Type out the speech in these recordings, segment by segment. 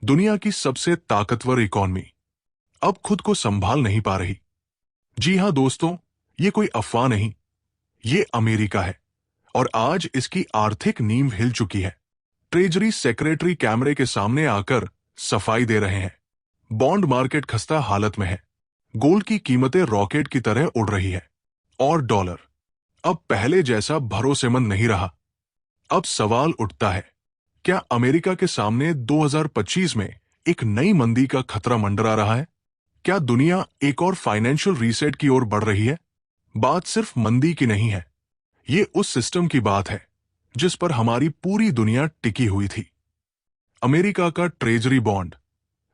दुनिया की सबसे ताकतवर इकॉनमी अब खुद को संभाल नहीं पा रही। जी हां दोस्तों, ये कोई अफवाह नहीं, ये अमेरिका है और आज इसकी आर्थिक नींव हिल चुकी है। ट्रेजरी सेक्रेटरी कैमरे के सामने आकर सफाई दे रहे हैं। बॉन्ड मार्केट खस्ता हालत में है। गोल्ड की कीमतें रॉकेट की तरह उड़ रही है और डॉलर अब पहले जैसा भरोसेमंद नहीं रहा। अब सवाल उठता है, क्या अमेरिका के सामने 2025 में एक नई मंदी का खतरा मंडरा रहा है? क्या दुनिया एक और फाइनेंशियल रीसेट की ओर बढ़ रही है? बात सिर्फ मंदी की नहीं है, ये उस सिस्टम की बात है जिस पर हमारी पूरी दुनिया टिकी हुई थी। अमेरिका का ट्रेजरी बॉन्ड,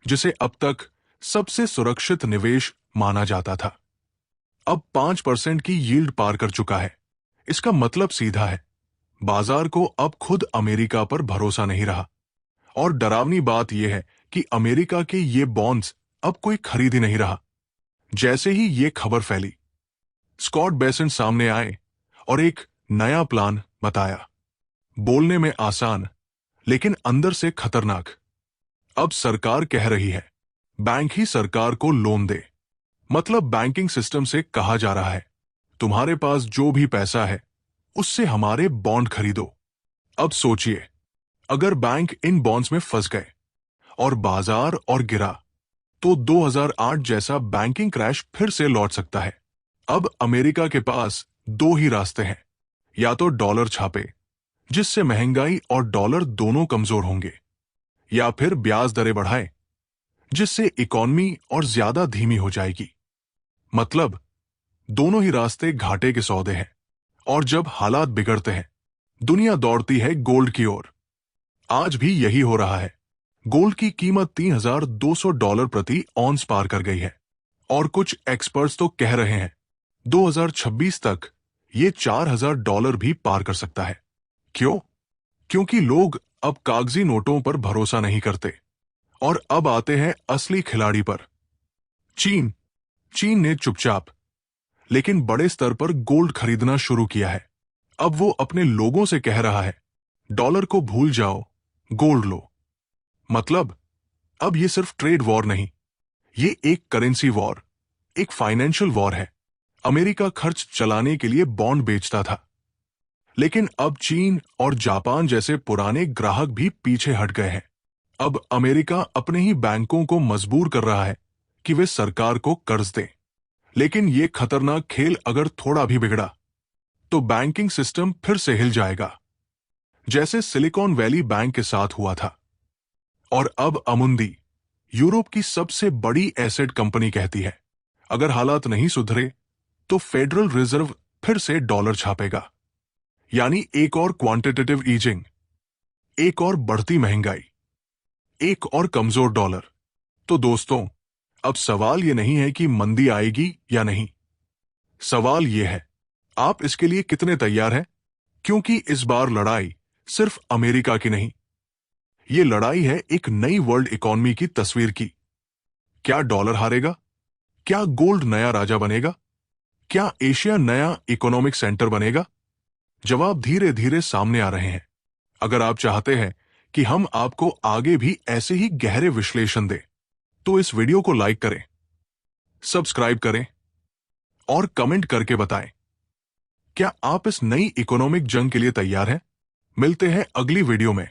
जिसे अब तक सबसे सुरक्षित निवेश माना जाता था, अब 5% की यील्ड पार कर चुका है। इसका मतलब सीधा है, बाजार को अब खुद अमेरिका पर भरोसा नहीं रहा। और डरावनी बात यह है कि अमेरिका के ये बॉन्ड्स अब कोई खरीद ही नहीं रहा। जैसे ही ये खबर फैली, स्कॉट बेसेंट सामने आए और एक नया प्लान बताया। बोलने में आसान, लेकिन अंदर से खतरनाक। अब सरकार कह रही है, बैंक ही सरकार को लोन दे। मतलब बैंकिंग सिस्टम से कहा जा रहा है, तुम्हारे पास जो भी पैसा है उससे हमारे बॉन्ड खरीदो। अब सोचिए, अगर बैंक इन बॉन्ड्स में फंस गए और बाजार और गिरा, तो 2008 जैसा बैंकिंग क्रैश फिर से लौट सकता है। अब अमेरिका के पास दो ही रास्ते हैं, या तो डॉलर छापे, जिससे महंगाई और डॉलर दोनों कमजोर होंगे, या फिर ब्याज दरें बढ़ाए, जिससे इकॉनमी और ज्यादा धीमी हो जाएगी। मतलब दोनों ही रास्ते घाटे के सौदे हैं। और जब हालात बिगड़ते हैं, दुनिया दौड़ती है गोल्ड की ओर। आज भी यही हो रहा है। गोल्ड की कीमत $3,200 प्रति ऑन्स पार कर गई है और कुछ एक्सपर्ट्स तो कह रहे हैं 2026 तक ये $4,000 भी पार कर सकता है। क्यों? क्योंकि लोग अब कागजी नोटों पर भरोसा नहीं करते। और अब आते हैं असली खिलाड़ी पर। चीन। चीन ने चुपचाप लेकिन बड़े स्तर पर गोल्ड खरीदना शुरू किया है। अब वो अपने लोगों से कह रहा है, डॉलर को भूल जाओ, गोल्ड लो। मतलब अब ये सिर्फ ट्रेड वॉर नहीं, ये एक करेंसी वॉर, एक फाइनेंशियल वॉर है। अमेरिका खर्च चलाने के लिए बॉन्ड बेचता था, लेकिन अब चीन और जापान जैसे पुराने ग्राहक भी पीछे हट गए हैं। अब अमेरिका अपने ही बैंकों को मजबूर कर रहा है कि वे सरकार को कर्ज दें। लेकिन ये खतरनाक खेल अगर थोड़ा भी बिगड़ा, तो बैंकिंग सिस्टम फिर से हिल जाएगा, जैसे सिलिकॉन वैली बैंक के साथ हुआ था। और अब अमुंदी, यूरोप की सबसे बड़ी एसेट कंपनी, कहती है, अगर हालात नहीं सुधरे तो फेडरल रिजर्व फिर से डॉलर छापेगा। यानी एक और क्वांटिटेटिव ईजिंग, एक और बढ़ती महंगाई, एक और कमजोर डॉलर। तो दोस्तों, अब सवाल यह नहीं है कि मंदी आएगी या नहीं। सवाल यह है, आप इसके लिए कितने तैयार हैं? क्योंकि इस बार लड़ाई सिर्फ अमेरिका की नहीं, ये लड़ाई है एक नई वर्ल्ड इकॉनमी की तस्वीर की। क्या डॉलर हारेगा? क्या गोल्ड नया राजा बनेगा? क्या एशिया नया इकोनॉमिक सेंटर बनेगा? जवाब धीरे धीरे सामने आ रहे हैं। अगर आप चाहते हैं कि हम आपको आगे भी ऐसे ही गहरे विश्लेषण दें, तो इस वीडियो को लाइक करें, सब्सक्राइब करें और कमेंट करके बताएं, क्या आप इस नई इकोनॉमिक जंग के लिए तैयार हैं? मिलते हैं अगली वीडियो में।